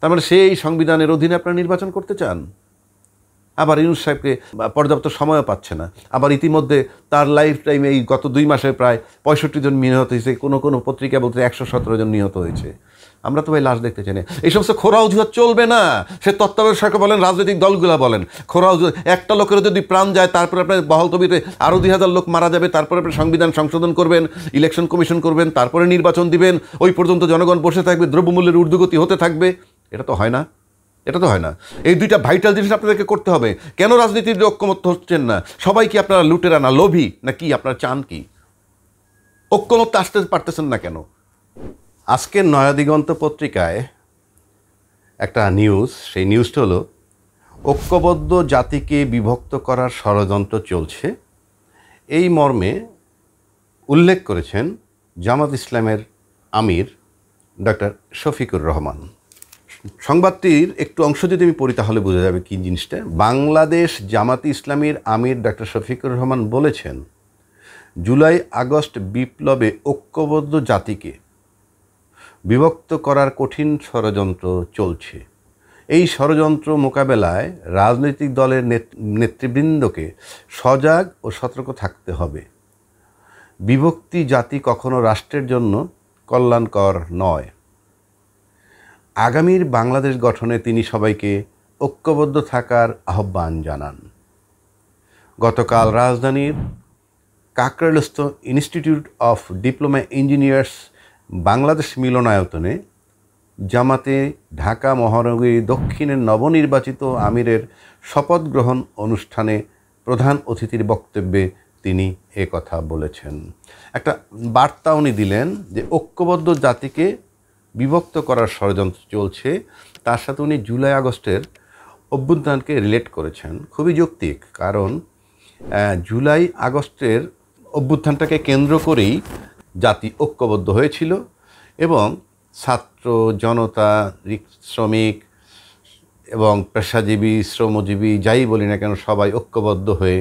তার মানে সেই সংবিধানের অধীনে আপনারা নির্বাচন করতে চান। আবার ইউনূস সাহেবকে পর্যাপ্ত সময়ও পাচ্ছে না। আবার ইতিমধ্যে তার লাইফ টাইমে এই গত 2 মাসে প্রায় 65 জন নিহত হয়েছে, কোনো কোনো পত্রিকা বলতে 117 জন নিহত হয়েছে। আমরা তো ভাই লাশ দেখতে চাই না। এই সমস্ত খোরা অজুহাত চলবে না। সে তত্ত্বাবধায়ক সরকার বলেন, রাজনৈতিক দলগুলা বলেন, খোরা অজুহাত। একটা লোকের যদি প্রাণ যায়, তারপরে আপনার বহাল তবিতে আরও 2000 লোক মারা যাবে, তারপরে আপনি সংবিধান সংশোধন করবেন, ইলেকশন কমিশন করবেন, তারপরে নির্বাচন দিবেন, ওই পর্যন্ত জনগণ বসে থাকবে, দ্রব্যমূল্যের ঊর্ধ্বগতি হতে থাকবে। এটা তো হয় না, এটা তো হয় না। এই দুইটা ভাইটাল জিনিস আপনাদেরকে করতে হবে। কেন রাজনীতির ঐক্যমত্য হচ্ছেন না? সবাই কি আপনারা লুটেরা না লোভী, না কি আপনারা চান কি? ঐক্যমত্য আসতে পারতেছেন না কেন? আজকের নয়াদিগন্ত পত্রিকায় একটা নিউজ, সেই নিউজটা হলো ঐক্যবদ্ধ জাতিকে বিভক্ত করার ষড়যন্ত্র চলছে, এই মর্মে উল্লেখ করেছেন জামাত ইসলামের আমির ডক্টর শফিকুর রহমান। সংবাদটির একটু অংশ যদি আমি পড়ি তাহলে বোঝা যাবে কী জিনিসটা। বাংলাদেশ জামাতে ইসলামীর আমির ডক্টর শফিকুর রহমান বলেছেন, জুলাই আগস্ট বিপ্লবে ঐক্যবদ্ধ জাতিকে বিভক্ত করার কঠিন ষড়যন্ত্র চলছে। এই ষড়যন্ত্র মোকাবেলায় রাজনৈতিক দলের নেতৃবৃন্দকে সজাগ ও সতর্ক থাকতে হবে। বিভক্তি জাতি কখনো রাষ্ট্রের জন্য কল্যাণকর নয়। আগামীর বাংলাদেশ গঠনে তিনি সবাইকে ঐক্যবদ্ধ থাকার আহ্বান জানান। গতকাল রাজধানীর কাকরাইলস্থ institute of diploma engineers Bangladesh মিলনায়তনে জামাতে ঢাকা মহানগরী দক্ষিণের নবনির্বাচিত আমিরের শপথ গ্রহণ অনুষ্ঠানে প্রধান অতিথির বক্তব্যে তিনি কথা বলেছেন। একটা বার্তা উনি দিলেন যে ঐক্যবদ্ধ জাতিকে বিভক্ত করার ষড়যন্ত্র চলছে। তার সাথে উনি জুলাই আগস্টের অভ্যুত্থানকে রিলেট করেছেন। খুবই যৌক্তিক, কারণ জুলাই আগস্টের অভ্যুত্থানটাকে কেন্দ্র করেই জাতি ঐক্যবদ্ধ হয়েছিল এবং ছাত্র জনতা, শ্রমিক এবং পেশাজীবী, শ্রমজীবী যাই বলি না কেন, সবাই ঐক্যবদ্ধ হয়ে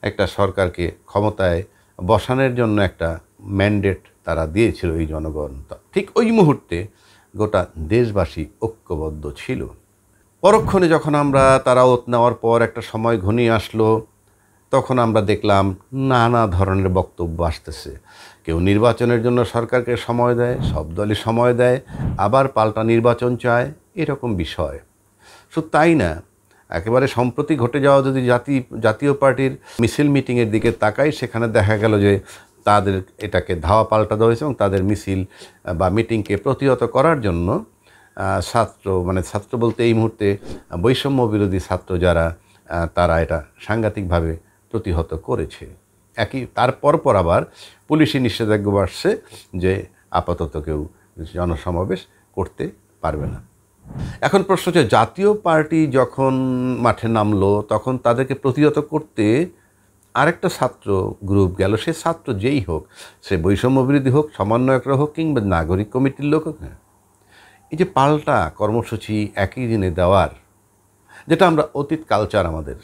একটা সরকারকে ক্ষমতায় বসানোর জন্য একটা ম্যান্ডেট তারা দিয়েছিল এই জনগণ। ঠিক ওই মুহূর্তে গোটা দেশবাসী ঐক্যবদ্ধ ছিল। পরক্ষণে যখন আমরা তারা ওত নেওয়ার পর একটা সময় ঘনিয়ে আসলো, তখন আমরা দেখলাম নানা ধরনের বক্তব্য আসতেছে। কেউ নির্বাচনের জন্য সরকারকে সময় দেয়, সব দলই সময় দেয়, আবার পাল্টা নির্বাচন চায়, এরকম বিষয়। শুধু তাই না, একেবারে সম্প্রতি ঘটে যাওয়া যদি জাতীয় পার্টির মিছিল মিটিংয়ের দিকে তাকাই, সেখানে দেখা গেল যে তাদের এটাকে ধাওয়া পাল্টা দেওয়া হয়েছে এবং তাদের মিছিল বা মিটিংকে প্রতিহত করার জন্য ছাত্র বলতে এই মুহূর্তে বৈষম্য বিরোধী ছাত্র যারা, তারা এটা সাংঘাতিকভাবে প্রতিহত করেছে। তারপর আবার পুলিশি নিষেধাজ্ঞা আসছে যে আপাতত কেউ জনসমাবেশ করতে পারবে না। এখন প্রশ্ন হচ্ছে, জাতীয় পার্টি যখন মাঠে নামলো তখন তাদেরকে প্রতিহত করতে আরেকটা ছাত্র গ্রুপ গেল। সে ছাত্র যেই হোক, সে বৈষম্য বিরোধী হোক, সমন্বয়করা হোক, কিংবা নাগরিক কমিটির লোক হোক, এই যে পাল্টা কর্মসূচি একই দিনে দেওয়ার, যেটা আমরা অতীত কালচার আমাদের,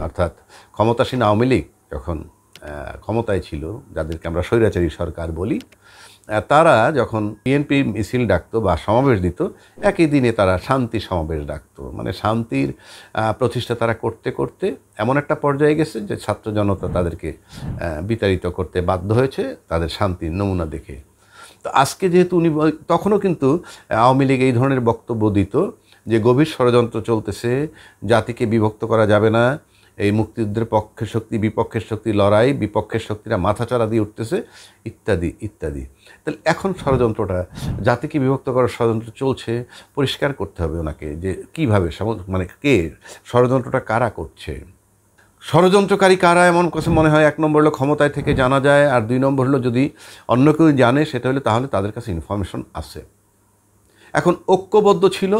অর্থাৎ ক্ষমতাসীন আওয়ামী লীগ যখন ক্ষমতায় ছিল, যাদেরকে আমরা স্বৈরাচারী সরকার বলি, তারা যখন বিএনপি মিছিল ডাকতো বা সমাবেশ দিত, একই দিনে তারা শান্তি সমাবেশ ডাকতো। মানে শান্তির প্রতিষ্ঠা তারা করতে করতে এমন একটা পর্যায়ে গেছে যে ছাত্র জনতা তাদেরকে বিতাড়িত করতে বাধ্য হয়েছে তাদের শান্তির নমুনা দেখে। তো আজকে যেহেতু উনি, তখনও কিন্তু আওয়ামী লীগ এই ধরনের বক্তব্য দিত যে গভীর ষড়যন্ত্র চলতেছে, জাতিকে বিভক্ত করা যাবে না, এই মুক্তিযুদ্ধের পক্ষের শক্তি বিপক্ষের শক্তি লড়াই, বিপক্ষের শক্তিরা মাথাচাড়া দিয়ে উঠতেছে, ইত্যাদি ইত্যাদি। তাহলে এখন ষড়যন্ত্রটা, জাতিকে বিভক্ত করার ষড়যন্ত্র চলছে, পরিষ্কার করতে হবে ওনাকে যে কীভাবে, মানে কে ষড়যন্ত্রটা কারা করছে, ষড়যন্ত্রকারী কারা। এমন কথা মনে হয় 1 নম্বর হলো ক্ষমতায় থেকে জানা যায়, আর 2 নম্বর হলো যদি অন্য কেউ জানে সেটা হলে তাহলে তাদের কাছে ইনফরমেশন আছে। এখন ঐক্যবদ্ধ ছিল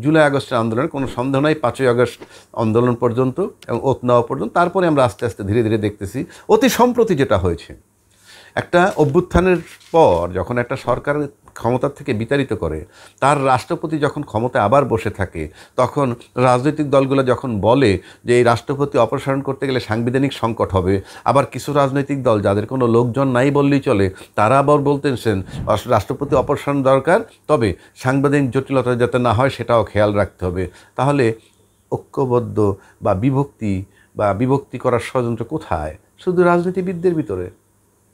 জুলাই আগস্টের আন্দোলনের কোনো সন্দেহ নাই, 5ই আগস্ট আন্দোলন পর্যন্ত এবং ওত নেওয়া পর্যন্ত। তারপরে আমরা আস্তে আস্তে ধীরে ধীরে দেখতেছি অতি সম্প্রতি যেটা হয়েছে, একটা অভ্যুত্থানের পর যখন একটা সরকার ক্ষমতার থেকে বিতাড়িত করে, তার রাষ্ট্রপতি যখন ক্ষমতায় আবার বসে থাকে, তখন রাজনৈতিক দলগুলো যখন বলে যে এই রাষ্ট্রপতি অপসারণ করতে গেলে সাংবিধানিক সংকট হবে, আবার কিছু রাজনৈতিক দল যাদের কোনো লোকজন নাই বললেই চলে, তারা আবার বলতেছেন রাষ্ট্রপতি অপসারণ দরকার, তবে সাংবিধানিক জটিলতা যাতে না হয় সেটাও খেয়াল রাখতে হবে। তাহলে ঐক্যবদ্ধ বা বিভক্তি করার ষড়যন্ত্র কোথায়? শুধু রাজনীতিবিদদের ভিতরে।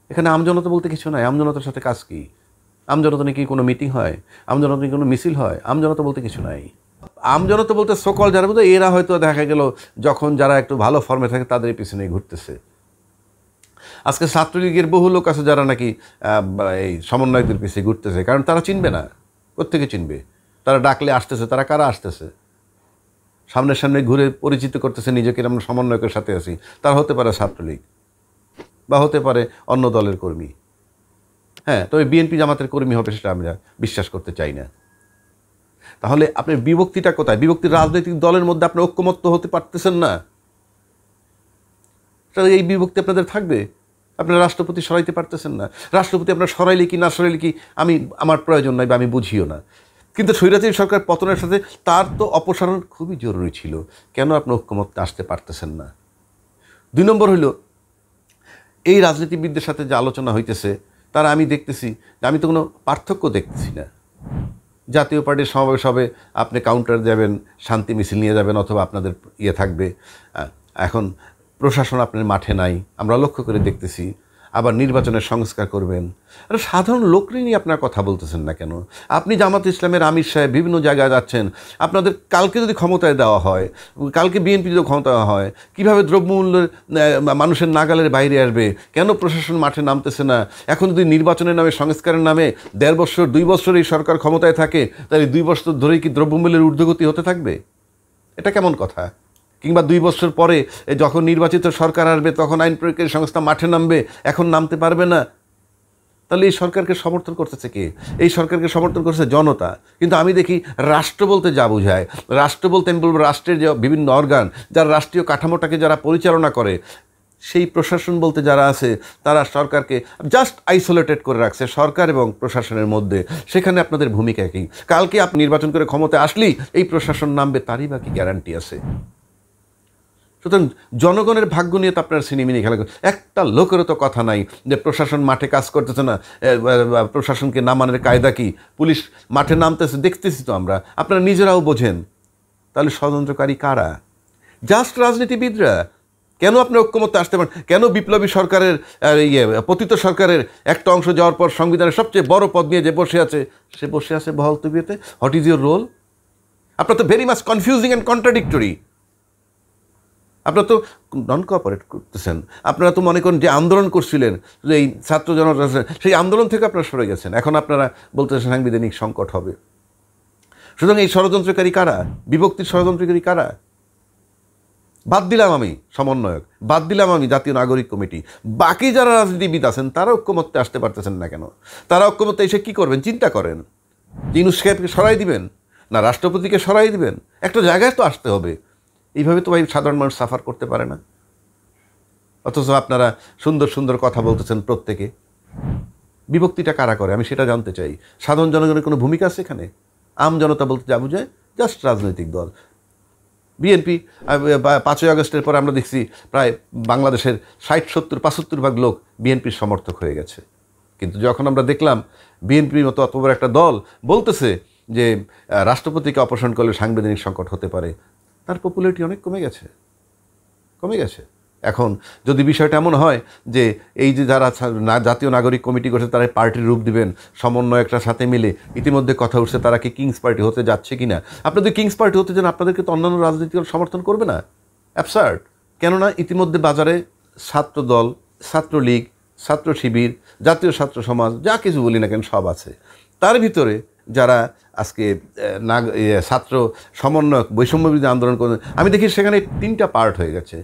এখানে আমজনতা বলতে কিছু নাই। আমজনতার সাথে কাজ কি? আমজনতা নাকি কোনো মিটিং হয়? আমজনতা নাকি কোনো মিছিল হয়? আমজনতা বলতে কিছু নাই। আমজনতা বলতে সকল যারা বলতে এরা হয়তো দেখা গেল যখন যারা একটু ভালো ফর্মে থাকে তাদের পিছনে ঘুরতেছে। আজকে ছাত্রলীগের বহু লোক আছে যারা নাকি এই সমন্বয়কদের পিছিয়ে ঘুরতেছে, কারণ তারা চিনবে না। কোত্থেকে চিনবে? তারা ডাকলে আসতেছে, তারা কারা আসতেছে? সামনে ঘুরে পরিচিত করতেছে নিজেকে, আমরা সমন্বয়কের সাথে আছি। তারা হতে পারে ছাত্রলীগ বা হতে পারে অন্য দলের কর্মী। হ্যাঁ, তবে বিএনপি জামাতের কর্মী হবে সেটা আমরা বিশ্বাস করতে চাই না। তাহলে আপনার বিভক্তিটা কোথায়? বিভক্তির রাজনৈতিক দলের মধ্যে আপনি ঐক্যমত্য হতে পারতেছেন না। তাহলে এই বিভক্তি আপনাদের থাকবে। আপনারা রাষ্ট্রপতি সরাইতে পারতেছেন না। রাষ্ট্রপতি আপনার সরাইলে কি না সরাইলে কি আমার প্রয়োজন নাই বা আমি বুঝিও না। কিন্তু স্বৈরাচারী সরকার পতনের সাথে তার তো অপসারণ খুবই জরুরি ছিল। কেন আপনি ঐক্যমত্যে আসতে পারতেছেন না? 2 নম্বর হইল, এই রাজনীতিবিদদের সাথে যে আলোচনা হইতেছে তারা আমি দেখতেছি যে আমি তো কোনো পার্থক্য দেখতেছি না। জাতীয় পার্টির সমাবেশ হবে, আপনি কাউন্টার যাবেন, শান্তি মিছিল নিয়ে যাবেন, অথবা আপনাদের থাকবে। এখন প্রশাসন আপনার মাঠে নাই, আমরা লক্ষ্য করে দেখতেছি। আবার নির্বাচনের সংস্কার করবেন। আর সাধারণ লোকরই নিয়ে আপনার কথা বলতেছেন না কেন? আপনি জামাত ইসলামের আমির সাহেব বিভিন্ন জায়গায় যাচ্ছেন, আপনাদের কালকে যদি ক্ষমতায় দেওয়া হয়, কালকে বিএনপি যদি ক্ষমতায় হয়, কীভাবে দ্রব্যমূল্যের মানুষের নাগালের বাইরে আসবে? কেন প্রশাসন মাঠে নামতেছে না? এখন যদি নির্বাচনের নামে, সংস্কারের নামে 1.5 বছর 2 বছর এই সরকার ক্ষমতায় থাকে, তাহলে 2 বছর ধরেই কি দ্রব্যমূল্যের ঊর্ধ্বগতি হতে থাকবে? এটা কেমন কথা? কিংবা 2 বছর পরে যখন নির্বাচিত সরকার আসবে তখন আইন প্রয়োগকারী সংস্থা মাঠে নামবে, এখন নামতে পারবে না। তাহলে এই সরকারকে সমর্থন করতেছে কে? এই সরকারকে সমর্থন করছে জনতা। কিন্তু আমি দেখি রাষ্ট্র বলতে যা বোঝায়, রাষ্ট্র বলতে আমি বলবো রাষ্ট্রের যে বিভিন্ন অর্গান, যারা রাষ্ট্রীয় কাঠামোটাকে যারা পরিচালনা করে, সেই প্রশাসন বলতে যারা আছে তারা সরকারকে জাস্ট আইসোলেটেড করে রাখছে সরকার এবং প্রশাসনের মধ্যে। সেখানে আপনাদের ভূমিকা কী? কালকে আপনি নির্বাচন করে ক্ষমতায় আসলেই এই প্রশাসন নামবে, তারই বা কি গ্যারান্টি আছে? সুতরাং জনগণের ভাগ্য নিয়ে তো আপনার সিনেমিনি খেলা। একটা লোকেরও তো কথা নাই যে প্রশাসন মাঠে কাজ করতেছে না, প্রশাসনকে নামানোর কায়দা কি? পুলিশ মাঠে নামতেছে, দেখতেছি তো আমরা, আপনারা নিজেরাও বোঝেন। তাহলে ষড়যন্ত্রকারী কারা? জাস্ট রাজনীতিবিদরা। কেন আপনি ঐক্যমত্যে আসতে পারেন? কেন বিপ্লবী সরকারের পতিত সরকারের একটা অংশ যাওয়ার পর সংবিধানের সবচেয়ে বড় পদ নিয়ে যে বসে আছে, সে বসে আছে বহাল তবিয়তে? What is your role? আপনার তো very much confusing and contradictory. আপনারা তো নন কোঅপারেট করতেছেন। আপনারা তো মনে করেন যে আন্দোলন করছিলেন, যে এই ছাত্র জনতা, সেই আন্দোলন থেকে আপনারা সরে গেছেন। এখন আপনারা বলতেছেন সাংবিধানিক সংকট হবে। সুতরাং এই ষড়যন্ত্রকারী কারা? বিভক্তির ষড়যন্ত্রকারী কারা? বাদ দিলাম আমি সমন্বয়ক, বাদ দিলাম আমি জাতীয় নাগরিক কমিটি, বাকি যারা রাজনীতিবিদ আছেন তারা ঐক্যমত্যে আসতে পারতেছেন না কেন? তারা ঐক্যমত্যে এসে কী করবেন চিন্তা করেন? ইউনূস সাহেবকে সরাই দিবেন না রাষ্ট্রপতিকে সরাই দিবেন? একটা জায়গায় তো আসতে হবে। এইভাবে তো ভাই সাধারণ মানুষ সাফার করতে পারে না। অথচ আপনারা সুন্দর সুন্দর কথা বলতেছেন প্রত্যেকে। বিভক্তিটা কারা করে আমি সেটা জানতে চাই। সাধারণ জনগণের কোনো ভূমিকা আছে এখানে? আম জনতা বলতে যা বোঝায় জাস্ট রাজনৈতিক দল। বিএনপি 5ই আগস্টের পর আমরা দেখছি প্রায় বাংলাদেশের 60-70-75% লোক বিএনপির সমর্থক হয়ে গেছে। কিন্তু যখন আমরা দেখলাম বিএনপির মতো অত বড় একটা দল বলতেছে যে রাষ্ট্রপতিকে অপসারণ করলে সাংবিধানিক সংকট হতে পারে, তার পপুলারিটি অনেক কমে গেছে। এখন যদি বিষয়টা এমন হয় যে এই যে যারা জাতীয় নাগরিক কমিটি করছে তারা পার্টির রূপ দিবেন, সমন্বয়কটার সাথে মিলে ইতিমধ্যে কথা উঠছে তারা কি কিংস পার্টি হতে যাচ্ছে কি না? আপনাদের কিংস পার্টি হতে যান, আপনাদেরকে তো অন্যান্য রাজনৈতিক দল সমর্থন করবে না? অ্যাবসার্ড। কেননা ইতিমধ্যে বাজারে ছাত্র দল, ছাত্রলীগ, ছাত্র শিবির, জাতীয় ছাত্র সমাজ, যা কিছু বলি না কেন সব আছে। তার ভিতরে যারা আজকে ছাত্র সমন্বয়ক বৈষম্যবিরোধী আন্দোলন করে, আমি দেখি সেখানে 3টা পার্ট হয়ে গেছে।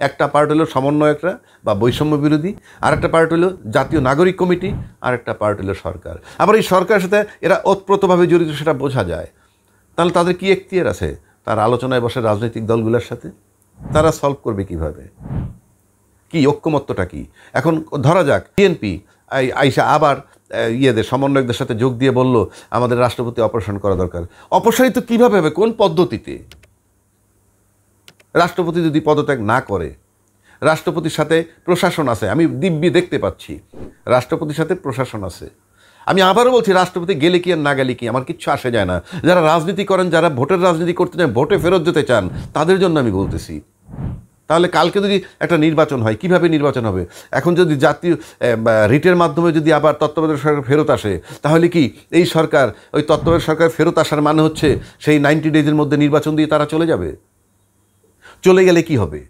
একটা পার্ট হলো সমন্বয়করা বা বৈষম্য বিরোধী, আর একটা পার্ট হলো জাতীয় নাগরিক কমিটি, আর একটা পার্ট হলো সরকার। আবার এই সরকারের সাথে এরা ওতপ্রোতভাবে জড়িত সেটা বোঝা যায়। তাহলে তাদের কি এখতিয়ার আছে? তার আলোচনায় বসে রাজনৈতিক দলগুলোর সাথে তারা সলভ করবে কিভাবে? কি ঐক্যমত্যটা কি? এখন ধরা যাক বিএনপি আইসা আবার ইয়েদের সমন্বয়কদের সাথে যোগ দিয়ে বলল আমাদের রাষ্ট্রপতি অপারেশন করা দরকার। অপসারিত কীভাবে হবে, কোন পদ্ধতিতে? রাষ্ট্রপতি যদি পদত্যাগ না করে, রাষ্ট্রপতির সাথে প্রশাসন আছে, আমি দিব্যি দেখতে পাচ্ছি রাষ্ট্রপতির সাথে প্রশাসন আছে। আমি আবারও বলছি, রাষ্ট্রপতি গেলে কি আর না গেলে কি আমার কিচ্ছু আসে যায় না। যারা রাজনীতি করেন, যারা ভোটের রাজনীতি করতে চান, ভোটে ফেরত যেতে চান, তাদের জন্য আমি বলতেছি। তাহলে কালকে যদি একটা নির্বাচন হয়, কিভাবে নির্বাচন হবে? এখন যদি জাতীয় রিটের মাধ্যমে যদি আবার তত্ত্বাবধায়ক সরকার ফেরত আসে, তাহলে কি এই সরকার, ওই তত্ত্বাবধায়ক সরকার ফেরত আসার মানে হচ্ছে সেই 90 ডেজের মধ্যে নির্বাচন দিয়ে তারা চলে যাবে? চলে গেলে কি হবে?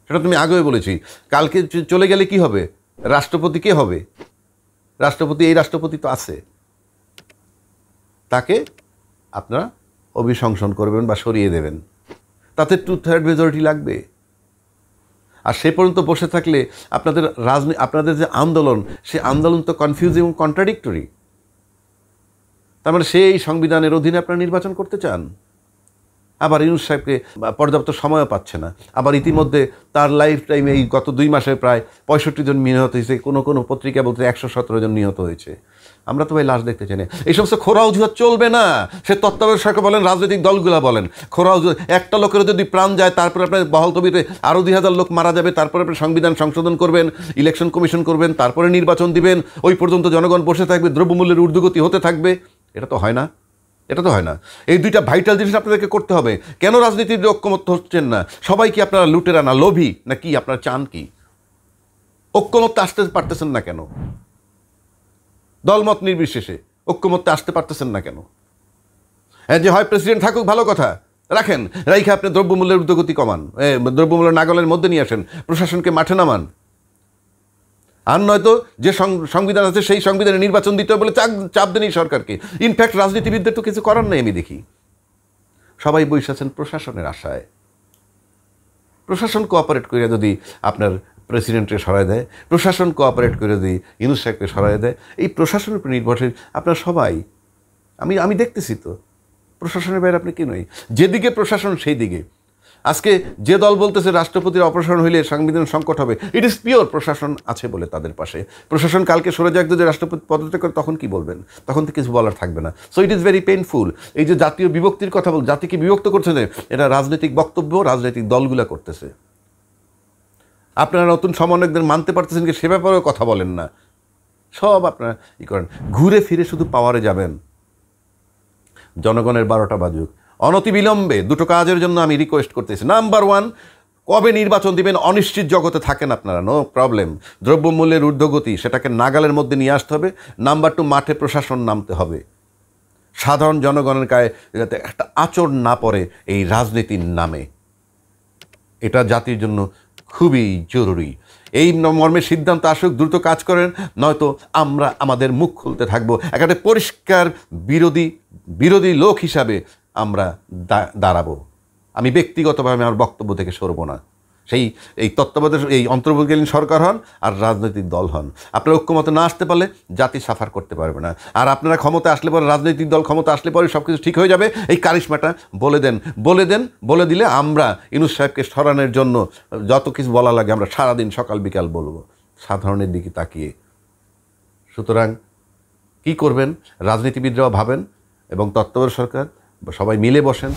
সেটা তুমি আগেও বলেছি। কালকে চলে গেলে কি হবে? রাষ্ট্রপতি কে হবে? রাষ্ট্রপতি, এই রাষ্ট্রপতি তো আছে, তাকে আপনারা অভিশংসন করবেন বা সরিয়ে দেবেন। তাতে 2/3 মেজরিটি লাগবে। আর সে পর্যন্ত বসে থাকলে আপনাদের যে আন্দোলন, সে আন্দোলন তো কনফিউজিং এবং কন্ট্রাডিক্টরি। তার মানে সেই সংবিধানের অধীনে আপনারা নির্বাচন করতে চান। আবার ইউনূস সাহেবকে পর্যাপ্ত সময়ও পাচ্ছে না। আবার ইতিমধ্যে তার লাইফ টাইমে এই গত 2 মাসে প্রায় 65 জন নিহত হয়েছে, কোনো কোনো পত্রিকা বলতে 117 জন নিহত হয়েছে। আমরা তো ভাই লাশ দেখতে চাই না। এই সমস্ত খোরা অজুহাত চলবে না। সে তত্ত্বাবধায়ক সরকার বলেন, রাজনৈতিক দলগুলা বলেন, খোরা অজুহাত। একটা লোকের যদি প্রাণ যায়, তারপরে আপনার বহাল তবিতে আরও 2000 লোক মারা যাবে, তারপরে আপনি সংবিধান সংশোধন করবেন, ইলেকশন কমিশন করবেন, তারপরে নির্বাচন দিবেন। ওই পর্যন্ত জনগণ বসে থাকবে, দ্রব্যমূল্যের ঊর্ধ্বগতি হতে থাকবে। এটা তো হয় না, এটা তো হয় না। এই দুইটা ভাইটাল জিনিস আপনাদেরকে করতে হবে। কেন রাজনীতির ঐক্যমত্য হচ্ছেন না? সবাই কি আপনারা লুটেরা না লোভী, না কি আপনারা চান কি? ঐক্যমত্যে আসতে পারতেছেন না কেন? দলমত নির্বিশেষে ঐক্যমত্যে আসতে পারতেছেন না কেন? হ্যাঁ, যে হয় প্রেসিডেন্ট থাকুক, ভালো কথা, রাখেন। রাইখে আপনি দ্রব্যমূল্যের ঊর্ধ্বগতি কমান, দ্রব্যমূল্যের নাগালের মধ্যে নিয়ে আসেন, প্রশাসনকে মাঠে নামান। আর নয়তো যে সংবিধান আছে সেই সংবিধানে নির্বাচন দিতে হবে বলে চাপ দেন এই সরকারকে। ইনফ্যাক্ট রাজনীতিবিদদের তো কিছু করার নাই। আমি দেখি সবাই বসে আছেন প্রশাসনের আশায়। প্রশাসন কোঅপারেট করে যদি আপনার প্রেসিডেন্টকে সরায় দেয়, প্রশাসন কোঅপারেট করে যদি ইউনূস সাহেবকে সরায় দেয়, এই প্রশাসনের উপর নির্ভরশীল আপনার সবাই। আমি দেখতেছি তো, প্রশাসনের বাইরে আপনি কি নয়। যেদিকে প্রশাসন সেই দিকে। আজকে যে দল বলতেছে রাষ্ট্রপতির অপারেশন হইলে সংবিধান সংকট হবে, ইট ইজ পিওর প্রশাসন আছে বলে তাদের পাশে। প্রশাসন কালকে সরে যাক, যদি রাষ্ট্রপতি পদত্যাগ করে, তখন কি বলবেন? তখন তো কিছু বলার থাকবে না। So it is very painful. এই যে জাতীয় বিভক্তির কথা বল, জাতিকে বিভক্ত করছে না, এটা রাজনৈতিক বক্তব্য রাজনৈতিক দলগুলা করতেছে। আপনারা নতুন সমন্বয়কদের মানতে পারতেছেন কি, সে ব্যাপারেও কথা বলেন না। সব আপনারা করেন, ঘুরে ফিরে শুধু পাওয়ারে যাবেন। জনগণের 12টা বাজুক। অনতিবিলম্বে দুটো কাজের জন্য আমি রিকোয়েস্ট করতেছি। নাম্বার 1, কবে নির্বাচন দিবেন? অনিশ্চিত জগতে থাকেন আপনারা, নো প্রবলেম। দ্রব্যমূল্যের ঊর্ধ্বগতি, সেটাকে নাগালের মধ্যে নিয়ে আসতে হবে। নাম্বার 2, মাঠে প্রশাসন নামতে হবে। সাধারণ জনগণের গায়ে যাতে একটা আঁচড় না পড়ে এই রাজনীতির নামে, এটা জাতির জন্য খুবই জরুরি। এই মর্মে সিদ্ধান্ত আসুক, দ্রুত কাজ করেন, নয়তো আমরা আমাদের মুখ খুলতে থাকবো। একটা পরিষ্কার বিরোধী লোক হিসাবে আমরা দাঁড়াবো। আমি ব্যক্তিগতভাবে আমার বক্তব্য থেকে সরব না। এই তত্ত্বাবধায়ক, এই অন্তর্বর্তীকালীন সরকার হন আর রাজনৈতিক দল হন, আপনারা ঐক্যমতে না আসতে পারলে জাতি সাফার করতে পারবে না। আর আপনারা ক্ষমতা আসলে পরে, রাজনৈতিক দল ক্ষমতা আসলে পরে সব কিছু ঠিক হয়ে যাবে, এই কারিশমাটা বলে দিলে আমরা ইউনূস সাহেবকে সরানোর জন্য যত কিছু বলা লাগে আমরা সারাদিন সকাল বিকাল বলবো, সাধারণের দিকে তাকিয়ে। সুতরাং কি করবেন? রাজনীতিবিদরাও ভাবেন এবং তত্ত্বাবধায়ক সরকার সবাই মিলে বসেন।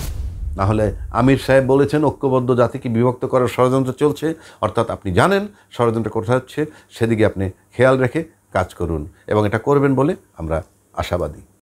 না হলে আমির সাহেব বলেছেন ঐক্যবদ্ধ জাতিকে বিভক্ত করার ষড়যন্ত্র চলছে, অর্থাৎ আপনি জানেন ষড়যন্ত্র কোথায় হচ্ছে, সেদিকে আপনি খেয়াল রেখে কাজ করুন এবং এটা করবেন বলে আমরা আশাবাদী।